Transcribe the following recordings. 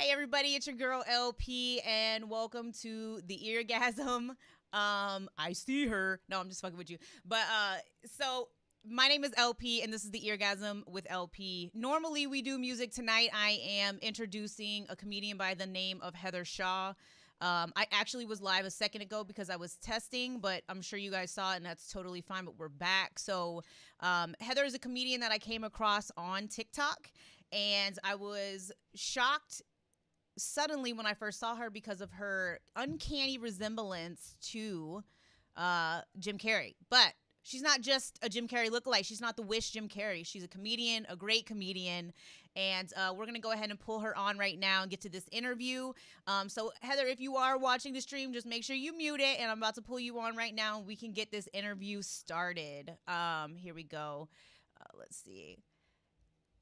Hey everybody, it's your girl LP, and welcome to the Eargasm. I see her. No, I'm just fucking with you. But so my name is LP, and this is the Eargasm with LP. Normally, we do music. Tonight, I am introducing a comedian by the name of Heather Shaw. I actually was live a second ago because I was testing, but I'm sure you guys saw it, and that's totally fine. But we're back. So Heather is a comedian that I came across on TikTok, and I was shocked suddenly when I first saw her because of her uncanny resemblance to Jim Carrey. But she's not just a Jim Carrey lookalike. She's not the Wish Jim Carrey. She's a comedian, a great comedian. And we're going to go ahead and pull her on right now and get to this interview. So, Heather, if you are watching the stream, just make sure you mute it. And I'm about to pull you on right now, and we can get this interview started. Here we go. Let's see.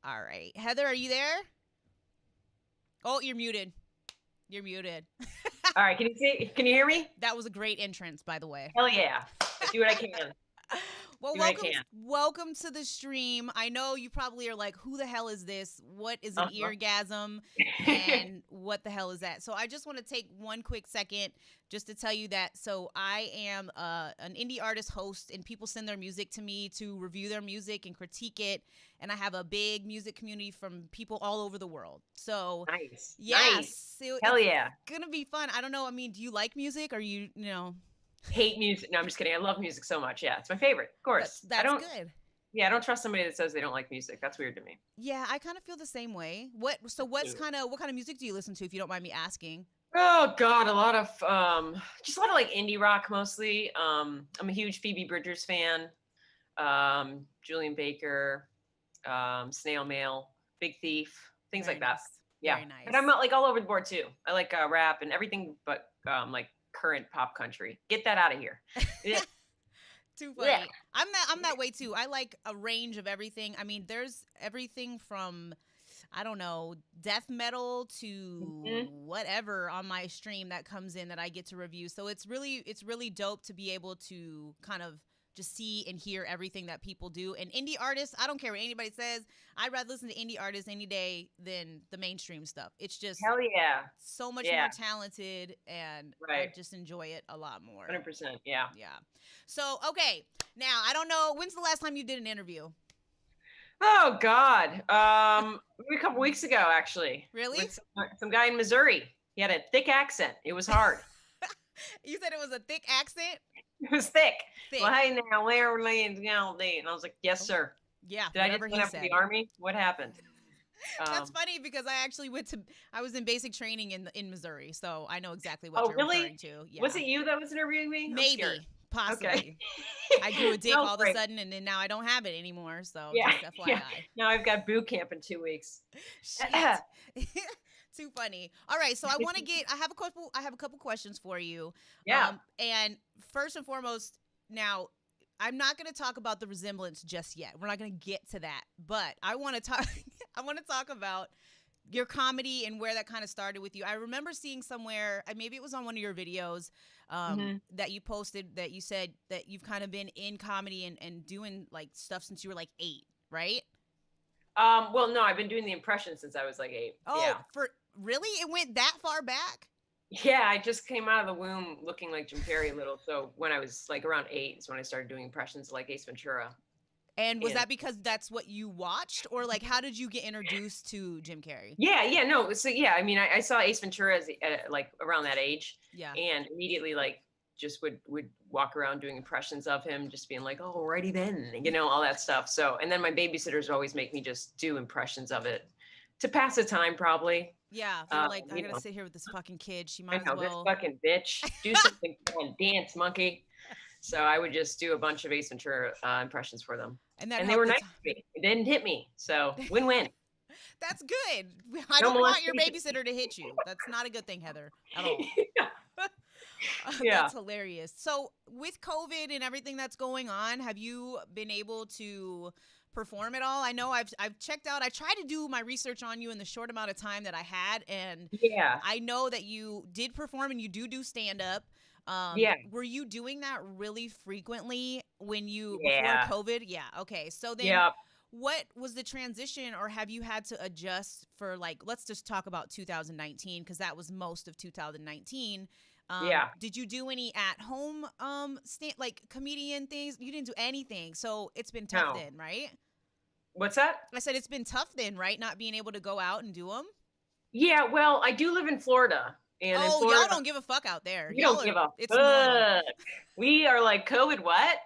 All right. Heather, are you there? Oh, you're muted. You're muted. All right, can you hear me? That was a great entrance, by the way. Hell yeah. I do what I can. Well, welcome to the stream. I know you probably are like, who the hell is this? What is an eargasm? And what the hell is that? So I just want to take one quick second just to tell you that. So I am an indie artist host, and people send their music to me to review their music and critique it. And I have a big music community from people all over the world. So nice. Yes. Nice. Hell yeah. It's going to be fun. I don't know. I mean, do you like music? Or you know... Hate music. No, I'm just kidding. I love music so much. Yeah, it's my favorite. Of course. That's good. Yeah, I don't trust somebody that says they don't like music. That's weird to me. Yeah, I kind of feel the same way. What kind of music do you listen to, if you don't mind me asking? Oh God, a lot of like indie rock mostly. I'm a huge Phoebe Bridgers fan. Julian Baker, Snail Mail, Big Thief, things Very like that. Nice. Yeah. Very nice. And I'm like all over the board too. I like rap and everything but like current pop country. Get that out of here. Yeah. Too funny. Yeah. I'm that way too. I like a range of everything. I mean, there's everything from, I don't know, death metal to whatever on my stream that comes in that I get to review. So it's really dope to be able to kind of just see and hear everything that people do. And indie artists, I don't care what anybody says, I'd rather listen to indie artists any day than the mainstream stuff. It's just hell yeah, so much more talented, and I just enjoy it a lot more. 100%. Yeah. So okay, now I don't know, when's the last time you did an interview? Oh God, a couple weeks ago actually. Really? With some guy in Missouri. He had a thick accent. It was hard. You said it was a thick accent? It was thick. Well, hey now, where are we? And I was like, yes, sir. Yeah. Did I just went after the army? What happened? That's funny because I was in basic training in Missouri, so I know exactly what you're referring to. Yeah. Was it you that was interviewing me? Maybe, possibly. Okay. I grew a dick all of a sudden, and then now I don't have it anymore. So just FYI. Yeah. Now I've got boot camp in 2 weeks. Too funny. All right, so I have a couple questions for you. Yeah. And first and foremost, now I'm not going to talk about the resemblance just yet. We're not going to get to that, but I want to talk. I want to talk about your comedy and where that kind of started with you. I remember seeing somewhere, maybe it was on one of your videos, that you posted, that you said that you've kind of been in comedy and doing like stuff since you were like 8, right? Well, no, I've been doing the impression since I was like 8. Oh, yeah. Really? It went that far back? Yeah, I just came out of the womb looking like Jim Carrey a little. So when I was like around 8 is when I started doing impressions like Ace Ventura. And was that because that's what you watched, or like how did you get introduced to Jim Carrey? Yeah, no. So yeah, I mean, I saw Ace Ventura like around that age. Yeah. And immediately like just would walk around doing impressions of him, just being like, oh, righty then, all that stuff. So, and then my babysitters always make me just do impressions of it to pass the time, probably. Yeah, like I gotta sit here with this fucking kid. She might as well. This fucking bitch. Do something fun, dance, monkey. So I would just do a bunch of Ace Ventura impressions for them, and they were nice to me. It didn't hit me, so win-win. That's good. I don't want your babysitter to hit you. That's not a good thing, Heather, at all. That's hilarious. So with COVID and everything that's going on, have you been able to perform at all? I know I've checked out. I tried to do my research on you in the short amount of time that I had, and I know that you did perform and you do stand up. Were you doing that really frequently when you before COVID? Yeah. Okay. So then what was the transition, or have you had to adjust for, like, let's just talk about 2019 because that was most of 2019. Yeah. Did you do any at home like comedian things? You didn't do anything, so it's been tough No. then, right? What's that? I said it's been tough then, right? Not being able to go out and do them. Yeah, well, I do live in Florida, and in Oh, Florida, y'all don't give a fuck out there. we Y'all don't are. give a It's normal. fuck. We are like COVID what?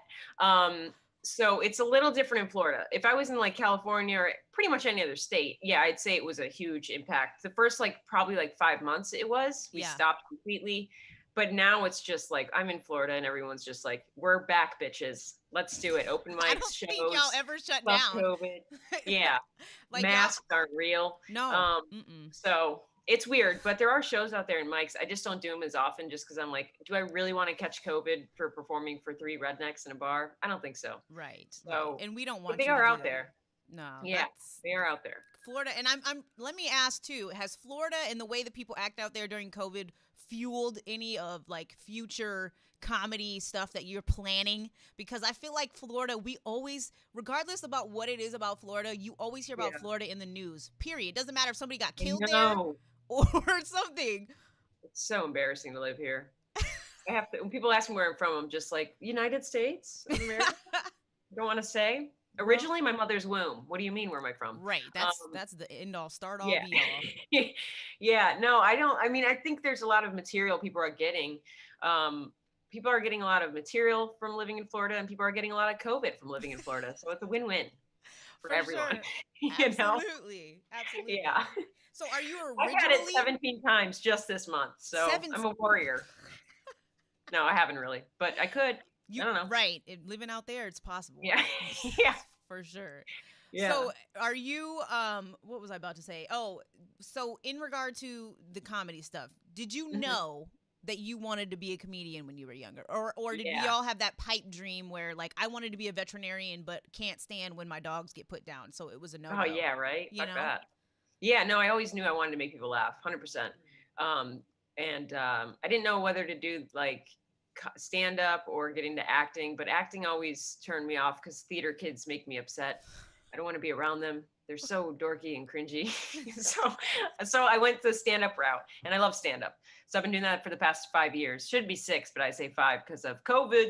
So it's a little different in Florida. If I was in like California or pretty much any other state, yeah, I'd say it was a huge impact. The first like probably like 5 months we Yeah. stopped completely. But now it's just like I'm in Florida and everyone's just like, we're back, bitches. Let's do it. Open I mics, don't think y'all shows, ever shut fuck down. COVID. Yeah. Like Masks aren't real. No. So it's weird, but there are shows out there in mics. I just don't do them as often just because I'm like, do I really want to catch COVID for performing for 3 rednecks in a bar? I don't think so. Right. So, And we don't but want they you to are do out that. there. No. Yeah, they are out there. Florida, and I'm let me ask too, has Florida and the way that people act out there during COVID fueled any of like future comedy stuff that you're planning? Because I feel like Florida, we always, regardless about what it is about Florida, you always hear about Florida in the news. Period. Doesn't matter if somebody got killed there or something. It's so embarrassing to live here. I have to, when people ask me where I'm from, I'm just like, United States of America. Don't want to say. Originally, my mother's womb. What do you mean? Where am I from? Right. That's the end all, start all, yeah. be all. Yeah. No, I don't. I mean, I think there's a lot of material people are getting. People are getting a lot of material from living in Florida, and people are getting a lot of COVID from living in Florida. So it's a win-win for everyone. Sure. You know? Absolutely. Yeah. So are you originally? I've had it 17 times just this month. So I'm a warrior. No, I haven't really, but I could. I don't know. Right. Living out there, it's possible. Yeah. Yeah. For sure. Yeah. So are you, what was I about to say? Oh, so in regard to the comedy stuff, did you know that you wanted to be a comedian when you were younger? Or did we all have that pipe dream where like, I wanted to be a veterinarian, but can't stand when my dogs get put down. So it was a no-go. Oh yeah. Right. You know? That. Yeah. No, I always knew I wanted to make people laugh 100%. I didn't know whether to do like stand up or get into acting, but acting always turned me off because theater kids make me upset. I don't want to be around them. They're so dorky and cringy. so I went the stand up route, and I love stand up. So I've been doing that for the past 5 years. Should be 6, but I say 5 because of COVID.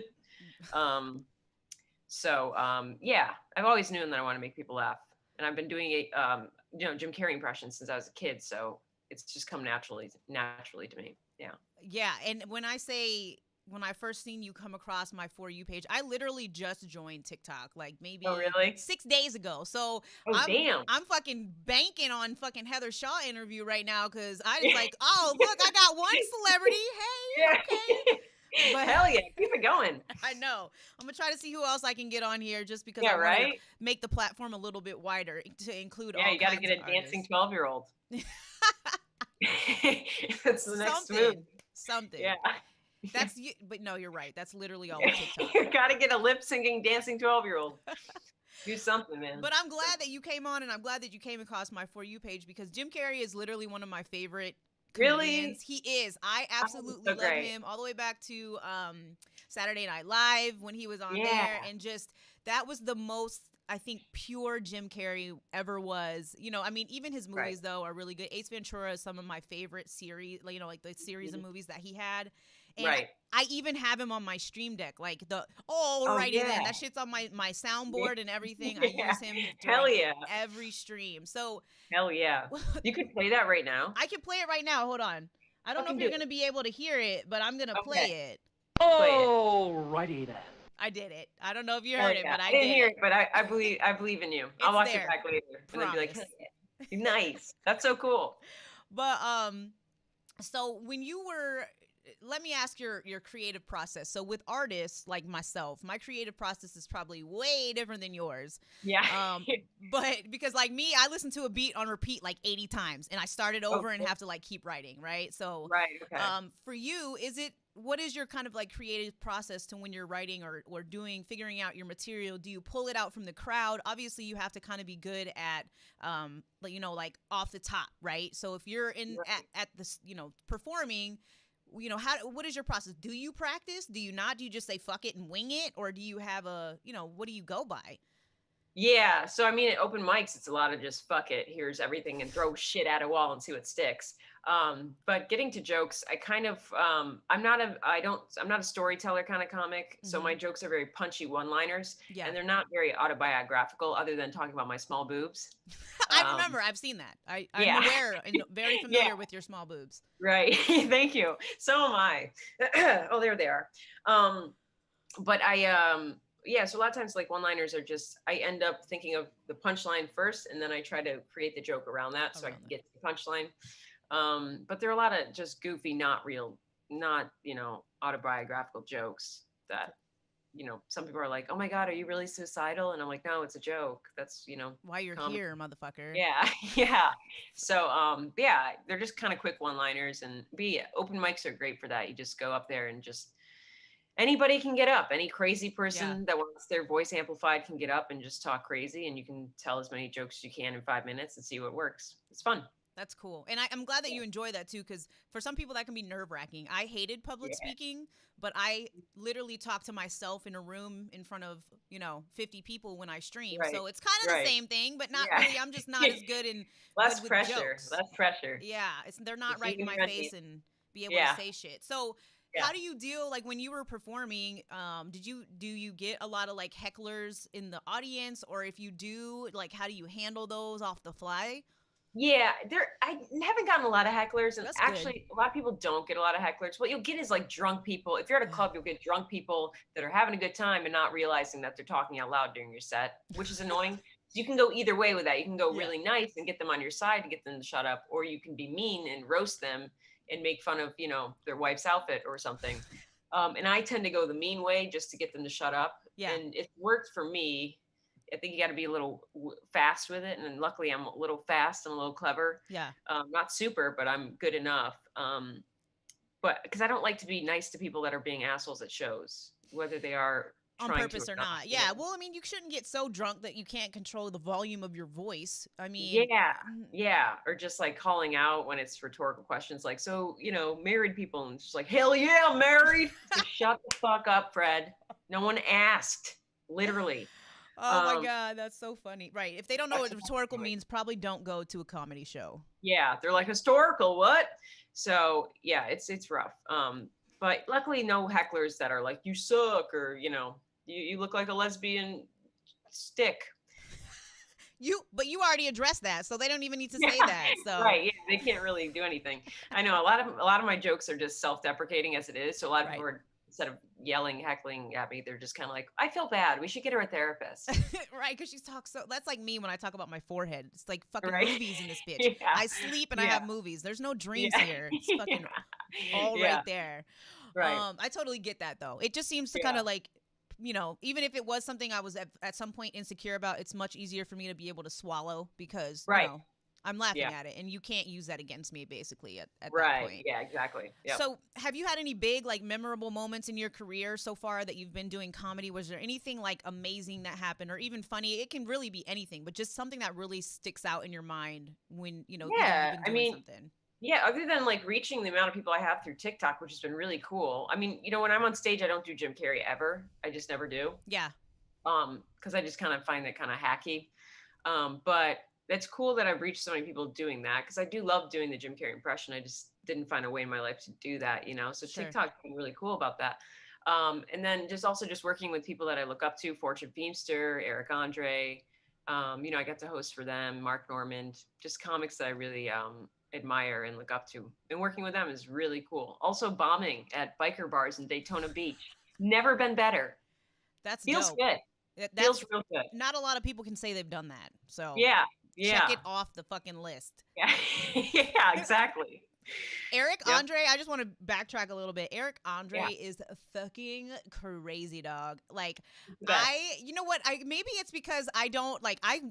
Yeah, I've always known that I want to make people laugh, and I've been doing Jim Carrey impressions since I was a kid. So it's just come naturally to me. Yeah. Yeah, and when I first seen you come across my For You page, I literally just joined TikTok, like maybe 6 days ago. So I'm fucking banking on fucking Heather Shaw interview right now because I was like, oh, look, I got one celebrity. Hey, okay. But hell yeah, keep it going. I know. I'm going to try to see who else I can get on here just because I want to make the platform a little bit wider to include all kinds of you got to get a dancing 12-year-old. That's the next move. Something. Yeah. That's you, but no, you're right. That's literally all on TikTok. You got to get a lip-syncing, dancing 12-year-old. Do something, man. But I'm glad that you came on, and I'm glad that you came across my For You page because Jim Carrey is literally one of my favorite comedians. Really? He is. I absolutely love him all the way back to Saturday Night Live when he was on there, and just that was the most, I think, pure Jim Carrey ever was. You know, I mean, even his movies though are really good. Ace Ventura is some of my favorite series, like the series of movies that he had. And I even have him on my stream deck, like then that shit's on my soundboard and everything. I use him during every stream. So hell yeah, you could play that right now. I can play it right now. Hold on. I don't know if you're gonna be able to hear it, but I'm gonna play it. Alrighty then. I did it. I don't know if you heard it, but I didn't hear it. But I believe in you. I'll watch it back later and then be like, nice. That's so cool. But so when you were, let me ask your creative process. So with artists like myself, my creative process is probably way different than yours. Yeah. But because like me, I listen to a beat on repeat like 80 times and I start it over and have to like keep writing, right? So for you, what is your kind of like creative process to when you're writing or figuring out your material? Do you pull it out from the crowd? Obviously you have to kind of be good at, like off the top, right? So if you're at this, performing, what is your process? Do you practice? Do you not? Do you just say fuck it and wing it? Or do you have what do you go by? Yeah. So I mean, at open mics, it's a lot of just fuck it. Here's everything and throw shit at a wall and see what sticks. But getting to jokes, I kind of I'm not a storyteller kind of comic. So Mm-hmm. my jokes are very punchy one-liners, Yeah. and they're not very autobiographical, other than talking about my small boobs. I Um, remember. I've seen that. I'm yeah, aware and very yeah, familiar with your small boobs. right. Thank you. So am I. Oh, there they are. Um, but yeah, so a lot of times like one liners are just I end up thinking of the punchline first and then I try to create the joke around that so I can Around that. get to the punchline. But there are a lot of just goofy, not real, not autobiographical jokes that some people are like, oh my god, are you really suicidal? And I'm like, no, it's a joke. That's Why you're comedy. here, motherfucker. Yeah. Yeah. So yeah, they're just kind of quick one liners, and open mics are great for that. You just go up there and just anybody can get up. Any crazy Yeah. person that wants their voice amplified can get up and just talk crazy, and you can tell as many jokes as you can in 5 minutes and see what works. It's fun. That's cool. And I'm glad that you enjoy that too, because for some people that can be nerve wracking. I hated public Yeah. speaking, but I literally talk to myself in a room in front of, 50 people when I stream. Right. So it's kind of the Right. same thing, but not Yeah. really. I'm just not as good and Less good with pressure. jokes. Less pressure. Yeah. They're not Just right in even my your face and be able to Yeah. say shit. So Yeah. how do you deal like when you were performing? Do you get a lot of like hecklers in the audience, or if you do, like how do you handle those off the fly? Yeah, I haven't gotten a lot of hecklers, and That's good. actually, a lot of people don't get a lot of hecklers. What you'll get is like drunk people. If you're at a Yeah. club, you'll get drunk people that are having a good time and not realizing that they're talking out loud during your set, which is annoying. So you can go either way with that. You can go Yeah. really nice and get them on your side to get them to shut up, or you can be mean and roast them and make fun of their wife's outfit or something. And I tend to go the mean way just to get them to shut up, Yeah. and it's worked for me. I think you got to be a little fast with it, and luckily I'm a little fast. I'm a little clever. Yeah. Not super, but I'm good enough. But because I don't like to be nice to people that are being assholes at shows, whether they are On trying to purpose or or not. not. Yeah. Well, I mean, you shouldn't get so drunk that you can't control the volume of your voice. I mean, Yeah, yeah, or just like calling out when it's rhetorical questions, like, so married people, and it's just like, hell yeah, I'm married. So shut the fuck up, Fred. No one asked, literally. oh my Um, God, that's so funny. Right. If they don't know that's what just rhetorical funny. means, probably don't go to a comedy show. Yeah, they're like historical, what? So yeah, it's rough. But luckily no hecklers that are like, you suck, or you look like a lesbian stick. But you already addressed that, so they don't even need to Yeah, say that. So, right. Yeah, they can't really do anything. I know a lot of my jokes are just self-deprecating as it is. So a lot of right. people are, instead of yelling, heckling at me, they're just kind of like, I feel bad. We should get her a therapist. right, because she talks so. That's like me when I talk about my forehead. It's like fucking Right. movies in this bitch. Yeah. I sleep and I Yeah. have movies. There's no dreams Yeah. here. It's fucking all Yeah. right there. Right. I totally get that though. It just seems to kind Yeah. of like, even if it was something I was at some point insecure about, it's much easier for me to be able to swallow because Right. I'm laughing Yeah. at it, and you can't use that against me basically at that Right. point. Yeah, exactly. Yeah. So, have you had any big, like, memorable moments in your career so far that you've been doing comedy? Was there anything, like, amazing that happened or even funny? It can really be anything, but just something that really sticks out in your mind when, either Yeah. you've been I doing mean, something. yeah, other than like reaching the amount of people I have through TikTok, which has been really cool. I mean, when I'm on stage, I don't do Jim Carrey ever. I just never do. Yeah. Because I just kind of find that kind of hacky. But it's cool that I've reached so many people doing that, because I do love doing the Jim Carrey impression. I just didn't find a way in my life to do that, So Sure. TikTok's been really cool about that. And then just working with people that I look up to, Fortune Feimster, Eric Andre. I got to host for them, Mark Normand, just comics that I really admire and look up to. And working with them is really cool. Also bombing at biker bars in Daytona Beach. Never been better. That's Feels dope. good. That's Feels real good. not a lot of people can say they've done that. So, Yeah. check Yeah. it off the fucking list. Yeah. Yeah, exactly. Eric Yep. Andre, I just want to backtrack a little bit. Eric Andre Yeah. is fucking crazy, dog. Like, The best. you know what? Maybe it's because I don't like. I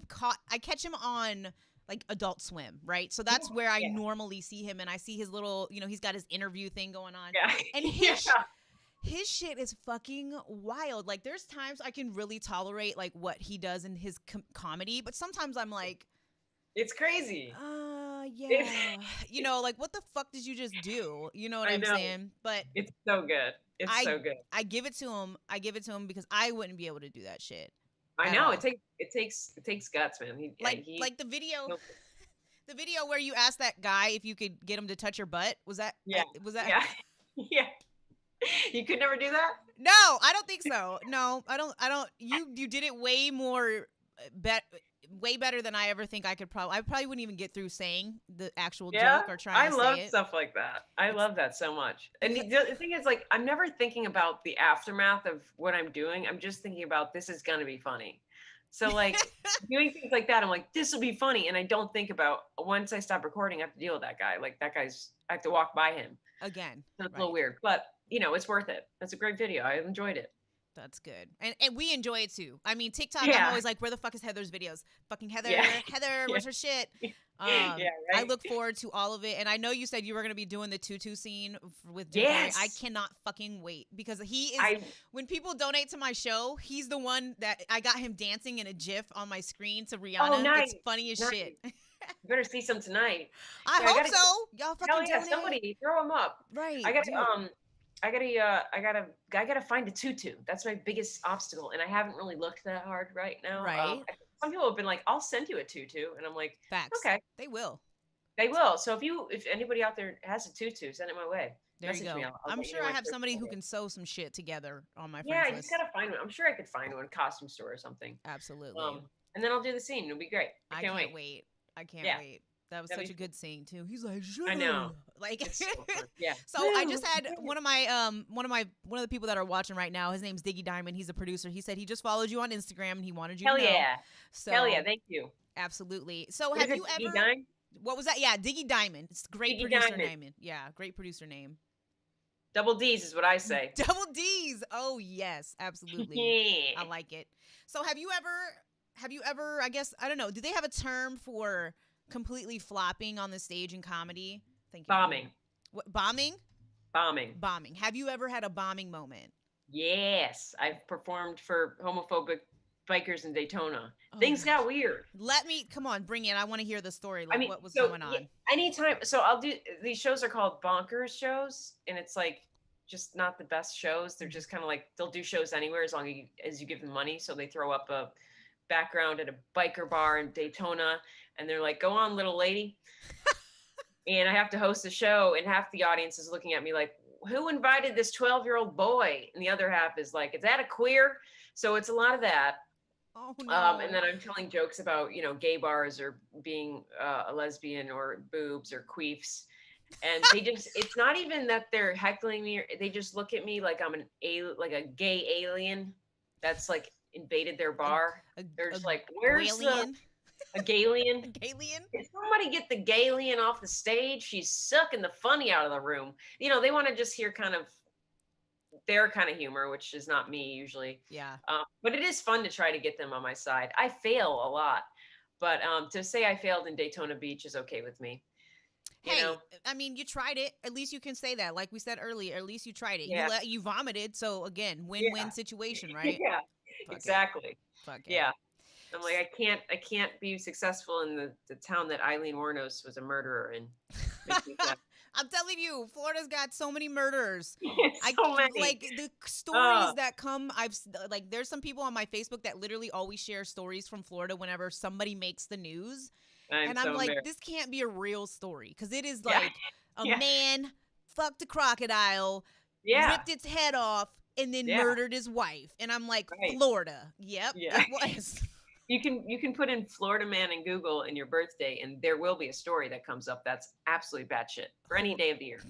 catch him on like Adult Swim, right? So that's where I Yeah. normally see him, and I see his little, he's got his interview thing going on, Yeah. and his shit is fucking wild. Like, there's times I can really tolerate like what he does in his comedy, but sometimes I'm like, It's crazy. yeah. Like, what the fuck did you just do? You know what I I'm know. saying? But It's so good. It's so good. I give it to him. I give it to him because I wouldn't be able to do that shit. I at know all. it takes guts, man. Like the video, the video where you asked that guy if you could get him to touch your butt. Was that? yeah, Was that? yeah, yeah. You could never do that. No, I don't think so. No, I don't. I don't. You did it way more bet way better than I ever think I could probably. I probably wouldn't even get through saying the actual Yeah, joke or trying I to say love it. stuff like that. I It's love that so much. And because the thing is, like, I'm never thinking about the aftermath of what I'm doing. I'm just thinking about this is gonna be funny. So like doing things like that, I'm like, this will be funny. And I don't think about once I stop recording, I have to deal with that guy. Like that guy's I have to walk by him. again, So it's a little right? weird. But it's worth it. That's a great video. I enjoyed it. That's good, and we enjoy it too. I mean, TikTok. I'm Yeah. always like, where the fuck is Heather's videos? Fucking Heather, Yeah. Heather, Yeah. where's her shit? Yeah, I right. look forward to all of it, and I know you said you were gonna be doing the tutu scene with Jim Carrey. I Yes. cannot fucking wait because he is. I When people donate to my show, he's the one that I got him dancing in a GIF on my screen to oh Rihanna. It's nice. funny as Nice. shit. You better see some tonight. I Yeah, I hope gotta so. Y'all hell fucking yeah, donate. somebody throw them up. Right. I gotta do it. I gotta find a tutu. That's my biggest obstacle, and I haven't really looked that hard right now. Right. Some people have been like, "I'll send you a tutu," and I'm like, Facts. "Okay, They will. they will." So if anybody out there has a tutu, send it my way. There you Message me. go. I'll I'm let you know sure I my have first somebody who photo. can sew some shit together on my Yeah, friends you just list. gotta find one. I'm sure I could find one, costume store or something. Absolutely. And then I'll do the scene. It'll be great. I I can't can't wait. wait. I can't Yeah, wait. That was that'd such a be fun. good scene too. He's like, sure. I know. Like It's so fun. Yeah. so I just had one of the people that are watching right now, his name's Diggy Diamond. He's a producer. He said he just followed you on Instagram and he wanted you to Hell know. yeah. Hell yeah. So Thank you. absolutely. So What is have it? you Diggy ever Dime? what was that? Yeah, Diggy Diamond. It's a great Diggy producer Diamond. name. Yeah, great producer name. Double D's is what I say. Double D's. Oh yes, absolutely. I like it. So have you ever, I guess, I don't know, do they have a term for completely flopping on the stage in comedy? Thank you. Bombing. What, bombing? Bombing. Bombing. Have you ever had a bombing moment? Yes. I've performed for homophobic bikers in Daytona. Oh, Things gosh. got weird. Let me come on, bring it. I want to hear the story. I Like mean, what was so going on? anytime, so I'll do these shows are called bonkers shows, and it's like just not the best shows. They're just kind of like they'll do shows anywhere as long as you give them money. So they throw up a background at a biker bar in Daytona, and they're like, "Go on, little lady." And I have to host a show, and half the audience is looking at me like, "Who invited this 12-year-old boy?" And the other half is like, "Is that a queer?" So it's a lot of that. Oh no. And then I'm telling jokes about, gay bars or being a lesbian or boobs or queefs. And it's not even that they're heckling me. They just look at me like I'm like a gay alien that's like invaded their bar. They're just like, where's a Galian? A Galian? Can somebody get the Galian off the stage? She's sucking the funny out of the room. They want to just hear kind of their kind of humor, which is not me usually. Yeah. But it is fun to try to get them on my side. I fail a lot, but to say I failed in Daytona Beach is okay with me. Hey, I mean, you tried it. At least you can say that. Like we said earlier, at least you tried it. Yeah. You vomited. So again, win-win situation, right? Yeah, Fuck exactly. It. Fuck it. Yeah. I'm like, I can't be successful in the town that Eileen Warnos was a murderer in. I'm telling you, Florida's got so many murderers. So many. Like the stories that come. There's some people on my Facebook that literally always share stories from Florida whenever somebody makes the news, and I'm like, this can't be a real story because it is like a man fucked a crocodile, ripped its head off, and then murdered his wife, and I'm like, Florida. Yep, it was. You can put in Florida man in Google and your birthday, and there will be a story that comes up that's absolutely batshit for any day of the year.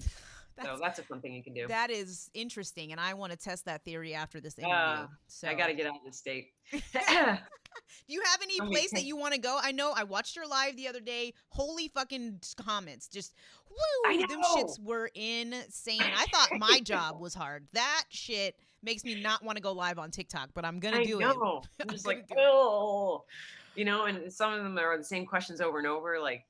So that's a fun thing you can do. That is interesting, and I want to test that theory after this interview. So I got to get out of the state. Do you have any place that you want to go? I know I watched your live the other day. Holy fucking comments. Just, woo, them shits were insane. I thought my job was hard. That shit makes me not want to go live on TikTok, but I'm going to do it. I'm just like, oh, and some of them are the same questions over and over. Like,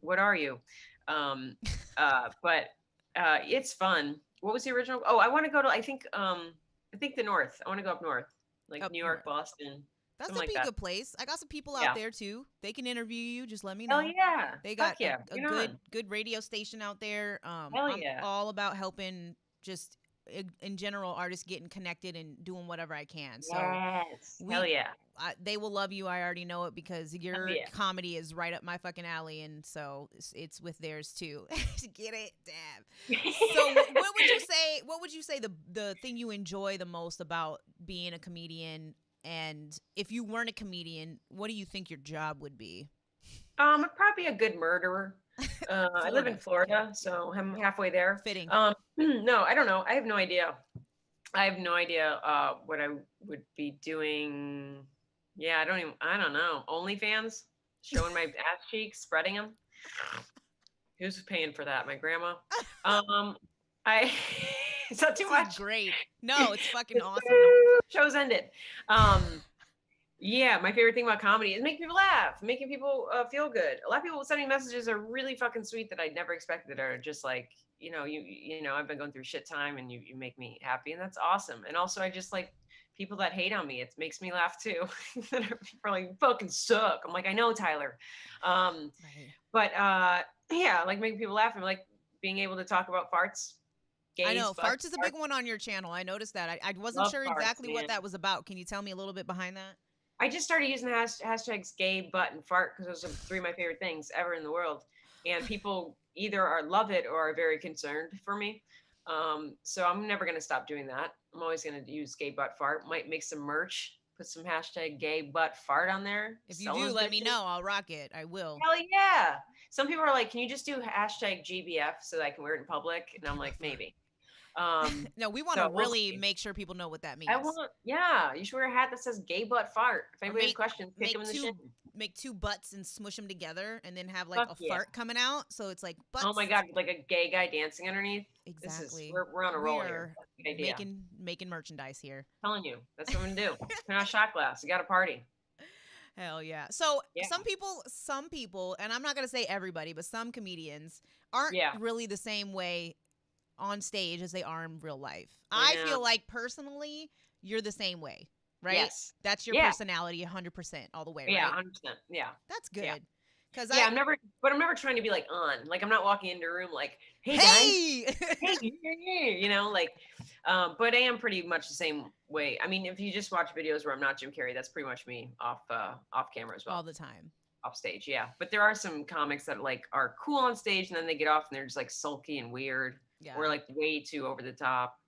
what are you? But it's fun. What was the original? Oh, I want to go to, I think the North. I want to go up north, like up New York, Boston. That's a pretty good place. I got some people out there too. They can interview you. Just let me know. Oh yeah. They got a good radio station out there. Hell yeah. I'm all about helping just in general, artists getting connected and doing whatever I can. So Yes. Hell we yeah. they will love you. I already know it because Hell your yeah. comedy is right up my fucking alley, and so it's with theirs too. Get it? Damn. So what would you say? What would you say the thing you enjoy the most about being a comedian? And if you weren't a comedian, what do you think your job would be? I'd probably be a good murderer. I live in Florida. Okay. Florida, so I'm halfway there. Fitting. No, I don't know. I have no idea. I have no idea what I would be doing. Yeah, I don't know. OnlyFans, showing my ass cheeks, spreading them. Who's paying for that? My grandma. Um, I is that too This is much? great. No, it's fucking It's, awesome. show's ended. Yeah, my favorite thing about comedy is making people laugh, making people feel good. A lot of people sending messages are really fucking sweet that I never expected. Are just like, you know, I've been going through shit time, and you make me happy, and that's awesome. And also, I just like people that hate on me. It makes me laugh too. That are people are like, fucking suck. I'm like, I know, Tyler. Right. But yeah, like making people laugh and like being able to talk about farts, I gays, know butts, farts is a farts. big one on your channel. I noticed that. I wasn't Love sure farts, exactly what man. that was about. Can you tell me a little bit behind that? I just started using the hashtags gay, butt, and fart because those are three of my favorite things ever in the world. And people either are love it or are very concerned for me. So I'm never going to stop doing that. I'm always going to use gay, butt, fart. Might make some merch, put some hashtag gay, butt, fart on there. If you Sell do, those let me bitches. know. I'll rock it. I will. Hell yeah. Some people are like, can you just do hashtag GBF so that I can wear it in public? And I'm like, maybe. No, we want to So we'll really see. make sure people know what that I means. want, yeah, you should wear a hat that says gay butt fart. If Or anybody has questions, kick them in the shin. make two butts and smush them together, and then have like Fuck a yeah. fart coming out. So it's like butts. Oh my god, like a gay guy dancing underneath. This is Exactly. we're on a We roll here. are That's a good idea. making merchandise here. I'm telling you, that's what I'm gonna do. Turn on a shot glass. You got a party. Hell yeah. So Yeah. some people, and I'm not gonna say everybody, but some comedians aren't Yeah. really the same way on stage as they are in real life. I Yeah. feel like personally, you're the same way, right? Yes. That's your Yeah. personality 100% all the way, Yeah, right? 100%. Yeah. That's Yeah. good. Cause Yeah, I'm never trying to be like on. Like I'm not walking into a room like, hey guys, hey, hey, you know, like but I am pretty much the same way. I mean, if you just watch videos where I'm not Jim Carrey, that's pretty much me off camera as well. all the time. Off stage, yeah. But there are some comics that like are cool on stage and then they get off and they're just like sulky and weird Yeah. or like way too over the top.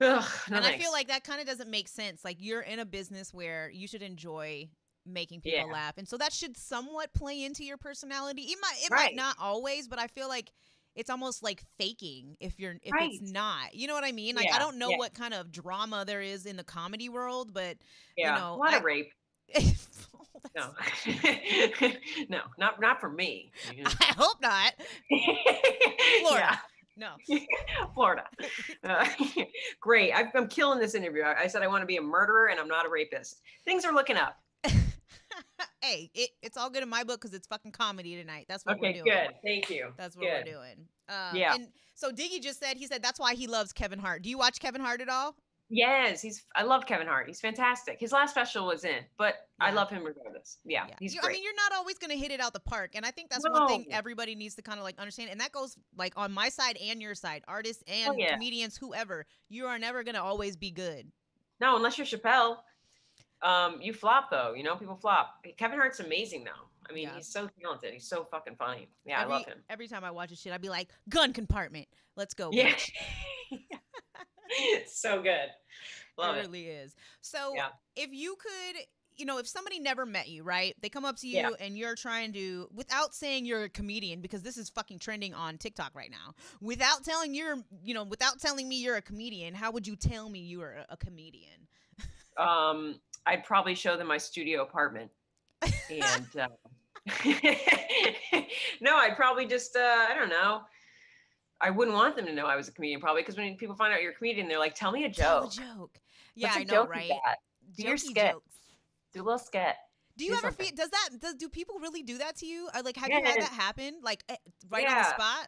Ugh, no And thanks. I feel like that kind of doesn't make sense. Like you're in a business where you should enjoy making people Yeah. laugh, and so that should somewhat play into your personality. It might Right. not always, but I feel like it's almost like faking if Right. it's not. You know what I mean? Like I Yeah. don't know Yeah. what kind of drama there is in the comedy world, but Yeah. you A know, lot of rape. No. No, not for me. I hope not. Florida. No. Florida. Uh, great. I'm killing this interview. I said I want to be a murderer and I'm not a rapist. Things are looking up. Hey, it's all good in my book because it's fucking comedy tonight. That's what we're Okay, doing. good. Thank you. That's what Good. we're doing. Yeah. And so Diggy just said, he said that's why he loves Kevin Hart. Do you watch Kevin Hart at all? Yes, I love Kevin Hart. He's fantastic. His last special was in, but I Yeah. love him regardless. Yeah, he's I great. mean, you're not always going to hit it out the park. And I think that's one thing No. everybody needs to kind of like understand. And that goes like on my side and your side, artists Oh, and yeah. comedians, whoever. You are never going to always be good. No, unless you're Chappelle. You flop though, you know, people flop. Kevin Hart's amazing though. I mean, Yeah. he's so talented. He's so fucking funny. Yeah, I love him. Every time I watch his shit, I'd be like, gun compartment. Let's go, Yeah. bitch. So good. Love It it. really is. So Yeah. if you could, you know, if somebody never met you, right? They come up to you Yeah. and you're trying to, without saying you're a comedian, because this is fucking trending on TikTok right now. Without telling me you're a comedian, how would you tell me you are a comedian? I'd probably show them my studio apartment. And no, I'd probably just I don't know. I wouldn't want them to know I was a comedian probably because when people find out you're a comedian, they're like, tell me a Tell a joke. joke. Yeah, What's a I know, joke right? you got? Do your Jokey skit. jokes. Do a little skit. Do you Do ever something. feel, do people really do that to you? Or like, have you had Yes. that happen? Like right on the Yeah. spot?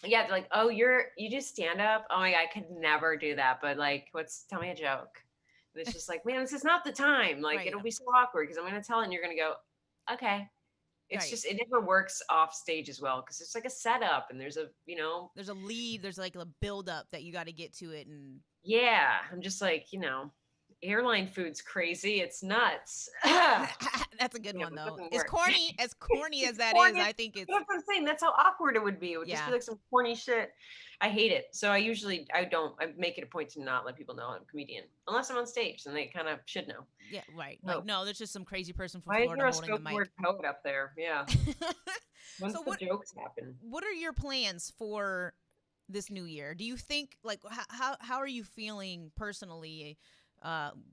Yeah, they're like, oh, you do stand up? Oh my God, I could never do that. But like, tell me a joke. And it's just like, man, this is not the time. Like, Right. it'll be so awkward because I'm going to tell it and you're going to go, okay. It's Right. just it never works off stage as well because it's like a setup and there's a There's a lead, there's like a build up that you got to get to it, and yeah. I'm just like airline food's crazy. It's nuts. that's a good one It though. doesn't work. As corny It's as that is, corny. I think But it's that's what I'm saying. That's how awkward it would be. It would just be yeah. like some corny shit. I hate it. So I make it a point to not let people know I'm a comedian unless I'm on stage, and they kind of should know. Yeah, right. Like No, no, there's just some crazy person from why is Florida there a holding the spoken mic. word poet up there? Yeah. When's So the jokes happen? what are your plans for this new year? Do you think like how are you feeling personally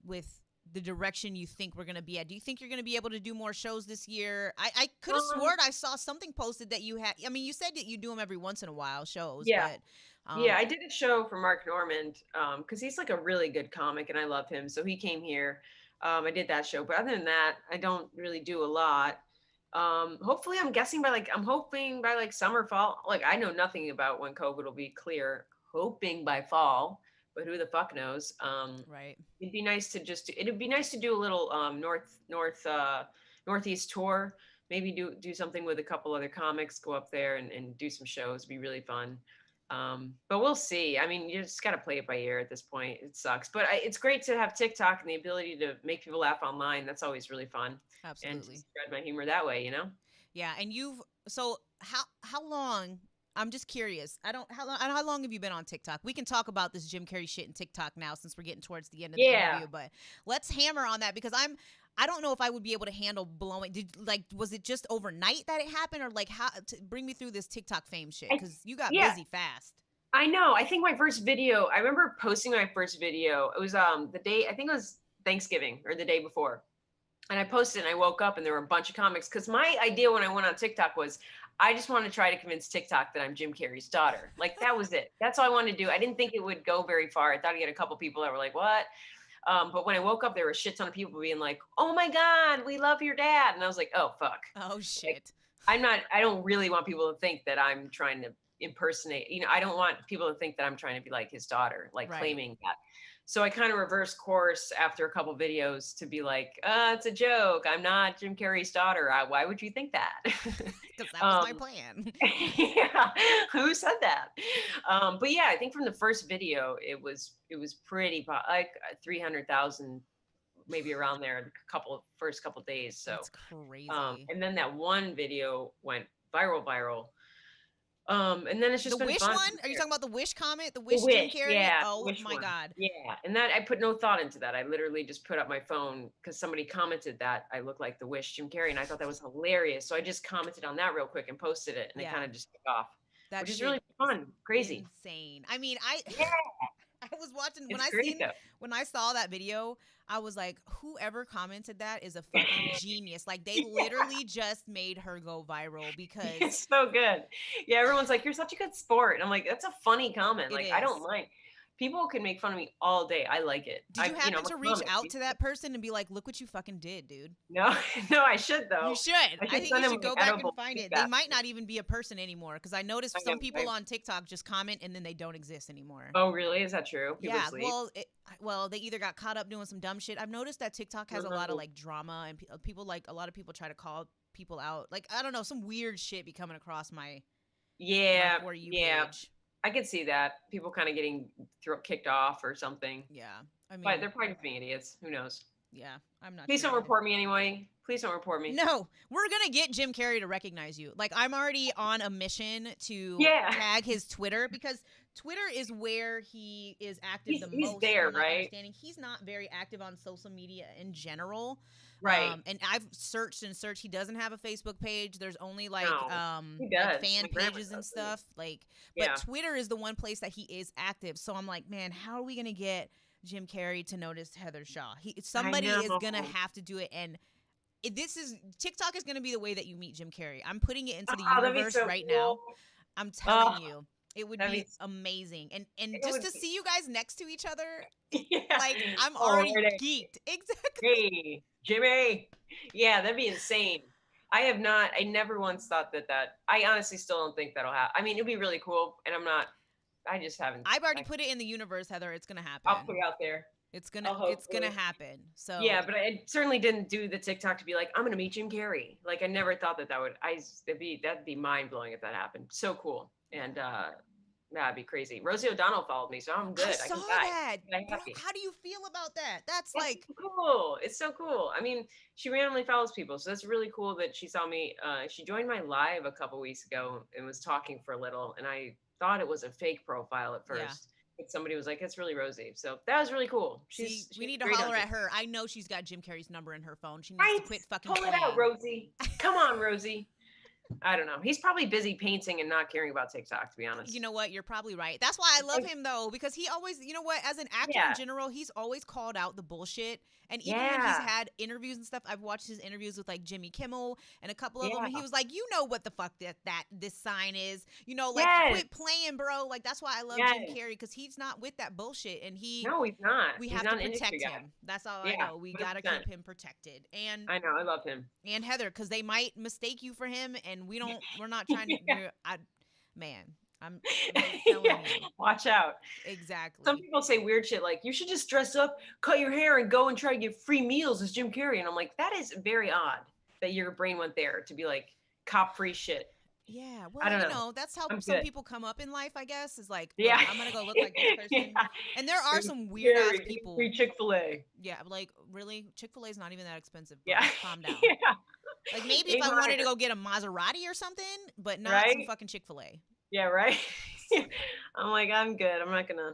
with the direction you think we're going to be at? Do you think you're going to be able to do more shows this year? I could have Um, sworn I saw something posted that you had. I mean, you said that you do them every once in a while shows, yeah. but Yeah, I did a show for Mark Normand because he's like a really good comic and I love him. So he came here. I did that show, but other than that, I don't really do a lot. Hopefully, I'm hoping by like summer, fall. Like I know nothing about when COVID will be clear. Hoping by fall, but who the fuck knows? right. It'd be nice to do a little northeast tour. Maybe do something with a couple other comics. Go up there and do some shows. It'd be really fun. But we'll see. I mean, you just got to play it by ear at this point. It sucks, but it's great to have TikTok and the ability to make people laugh online. That's always really fun, and to Absolutely. spread my humor that way. Yeah, and you've so how long? I'm just curious. I don't how long have you been on TikTok? We can talk about this Jim Carrey shit in TikTok now since we're getting towards the end of the Yeah. interview, but let's hammer on that because I don't know if I would be able to handle blowing. Was it just overnight that it happened, or like how? Bring me through this TikTok fame shit I, because you got yeah, busy fast. I know. I think my first video. I remember posting my first video. It was the day. I think it was Thanksgiving or the day before. And I posted and I woke up and there were a bunch of comics because my idea when I went on TikTok was I just want to try to convince TikTok that I'm Jim Carrey's daughter. Like that was it. That's all I wanted to do. I didn't think it would go very far. I thought I'd get a couple people that were like, what? But when I woke up, there were a shit ton of people being like, oh my God, we love your dad. And I was like, oh, fuck. Oh Like, shit. I don't really want people to think that I'm trying to impersonate, I don't want people to think that I'm trying to be like his daughter, like Right. claiming that. So I kind of reversed course after a couple videos to be like, it's a joke. I'm not Jim Carrey's daughter. Why would you think that? Because that was my plan. Yeah, who said that? But yeah, I think from the first video, it was pretty like 300,000, maybe around there, first couple days. So That's crazy. and then that one video went viral. And then it's just The been Wish fun. one? Are you talking about the Wish comment? The Wish The Jim Wish, Carrey? yeah, Oh Wish my one. God. Yeah, and that I put no thought into that. I literally just put up my phone because somebody commented that I look like the Wish Jim Carrey, and I thought that was hilarious. So I just commented on that real quick and posted it, and it Yeah. kind of just took off, That which is shit really fun, crazy. insane. I mean, Yeah, I was watching it's great though. when I saw that video, I was like, whoever commented that is a fucking genius. Like they literally just made her go viral because It's so good. Yeah, everyone's like, "You're such a good sport," and I'm like, "That's a funny comment. it Like, I don't is. mind. People can make fun of me all day. I like it. Did you happen I'm a to reach comic. out to that person and be like, look what you fucking did, dude? No, no, I should though. You should. I I should think send you them should go like back and edible find it. They feedback. might not even be a person anymore because I noticed I some know, people right? on TikTok just comment and then they don't exist anymore. Oh, really? Is that true? People Yeah, sleep. well, they either got caught up doing some dumb shit. I've noticed that TikTok has a lot of Oh. like drama and people like a lot of people try to call people out. Like I don't know, some weird shit be coming across my Yeah, For You yeah. page. I could see that. People kind of getting kicked off or something. Yeah, I But mean, they're probably just being idiots. Who knows? yeah, I'm not. Please sure don't either. report me anyway. Please don't report me. No, we're gonna get Jim Carrey to recognize you. Like I'm already on a mission to Yeah. tag his Twitter because Twitter is where he is active the He's most. there, from my right? understanding, he's not very active on social media in general. Right. And I've searched and searched. He doesn't have a Facebook page. There's only like No, he like does. fan My grandma pages and does, too. stuff. Like, Yeah. but Twitter is the one place that he is active. So I'm like, man, how are we gonna get Jim Carrey to notice Heather Shaw? Somebody is gonna know. have to do it, and this is TikTok is going to be the way that you meet Jim Carrey. I'm putting it into the Oh, that'd be universe so right cool. now. I'm telling Oh, you, it would that'd be be- amazing. And It just would to be- see you guys next to each other, Yeah. like I'm Oh, already right. geeked. Exactly. Hey, Jimmy. Yeah, that'd be insane. I never once thought that I honestly still don't think that'll happen. I mean, it'd be really cool, and I just haven't. I've already put it in the universe, Heather. It's going to I'll happen. put it out there. It's hopefully. gonna happen. So Yeah, but I certainly didn't do the TikTok to be like, I'm gonna meet Jim Carrey. Like I never thought that that'd be mind blowing if that happened. So cool. And that'd be crazy. Rosie O'Donnell followed me, so I'm I good. I saw can die. that, I'm bro. happy. How do you feel about that? That's That's like, so cool. It's so cool. I mean, she randomly follows people, so that's really cool that she saw me. She joined my live a couple weeks ago and was talking for a little, and I thought it was a fake profile at yeah. first, but somebody was like, "It's really Rosie." So that was really cool. See, we She's need to great on holler at TikTok. her. I know she's got Jim Carrey's number in her phone. She needs to Right? quit fucking Pull it out, playing. Rosie. Come on, Rosie. I don't know. He's probably busy painting and not caring about TikTok, to be You honest. know what? You're probably right. That's why I love him though, because he always, you know what, as an actor in Yeah. general, he's always called out the bullshit. And even when he's Yeah. had interviews and stuff, I've watched his interviews with like Jimmy Kimmel and a couple of them, Yeah. and he was like, you know what the fuck that this sign is, you know, like Yes. quit playing, bro. Like that's why I love Jim Yes. Carrey, because he's not with that bullshit, and No, he's not. we He's have to not an industry protect guy. him. That's all I Yeah. know. We gotta 100%. keep him protected. I know. I love him. And Heather, because they might mistake you for him, and we're not trying to. Yeah. Man, I'm just telling Yeah. you. Watch out. Exactly. Some people say weird shit like, you should just dress up, cut your hair, and go and try to get free meals as Jim Carrey. And I'm like, that is very odd that your brain went there to be like, cop free shit. Yeah, I well, don't know. that's how I'm some good. people come up in life, I guess, is like, Yeah. look, I'm gonna go look like this person. Yeah. And there are There's some weird ass Carrey, give me people. free Chick-fil-A. Yeah, like really, Chick-fil-A is not even that expensive. Bro. Yeah. Calm down. Yeah. Like maybe if I 800. wanted to go get a Maserati or something, but not some Right? fucking Chick-fil-A. Yeah, right? I'm like, I'm good. I'm not gonna.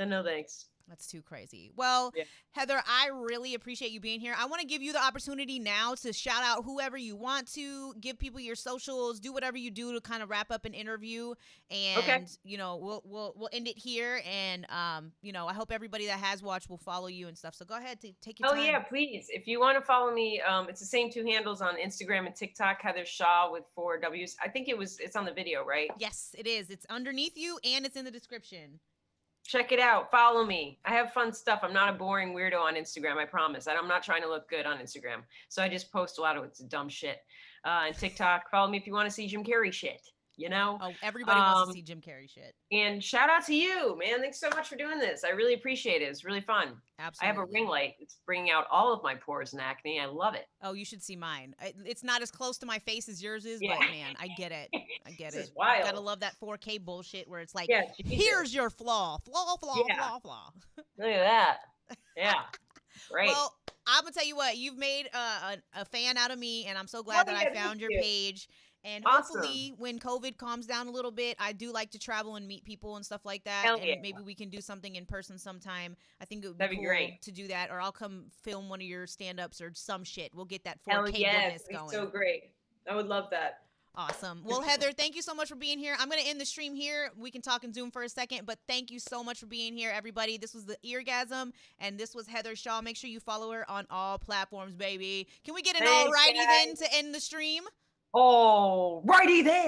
No, thanks. That's too crazy. Well, Yeah. Heather, I really appreciate you being here. I want to give you the opportunity now to shout out whoever you want to, give people your socials, do whatever you do to kind of wrap up an interview, and Okay. you know we'll end it here. And you know, I hope everybody that has watched will follow you and stuff. So go ahead, take your Oh time. yeah, please. If you want to follow me, it's the same two handles on Instagram and TikTok. Heather Shaw with 4 W's. I think it's on the video, right? Yes, it is. It's underneath you and it's in the description. Check it out. Follow me. I have fun stuff. I'm not a boring weirdo on Instagram. I promise. I'm not trying to look good on Instagram. So I just post a lot of it's dumb shit. And TikTok. Follow me if you want to see Jim Carrey shit. You know? Oh, everybody wants to see Jim Carrey shit. And shout out to you, man. Thanks so much for doing this. I really appreciate it. It's really fun. Absolutely. I have a ring light. It's bringing out all of my pores and acne. I love it. Oh, you should see mine. It's not as close to my face as yours is, Yeah. but man, I get it. I get This it. is wild. Gotta love that 4K bullshit where it's like, Yeah, here's your flaw. Flaw. Yeah. Look at that. Yeah. Right. Well, I'm gonna tell you what, you've made a fan out of me, and I'm so glad that I found your page. And Awesome. hopefully, when COVID calms down a little bit, I do like to travel and meet people and stuff like that. Hell and yeah. maybe we can do something in person sometime. I think it would That'd be be cool great. to do that, or I'll come film one of your stand-ups or some shit. We'll get that Hell 4K yes. goodness It's going. so great. I would love that. Awesome. Well, Heather, thank you so much for being here. I'm going to end the stream here. We can talk in Zoom for a second, but thank you so much for being here, everybody. This was the Eargasm, and this was Heather Shaw. Make sure you follow her on all platforms, baby. Can we get an Thanks, alrighty guys. then to end the stream? Oh, righty then.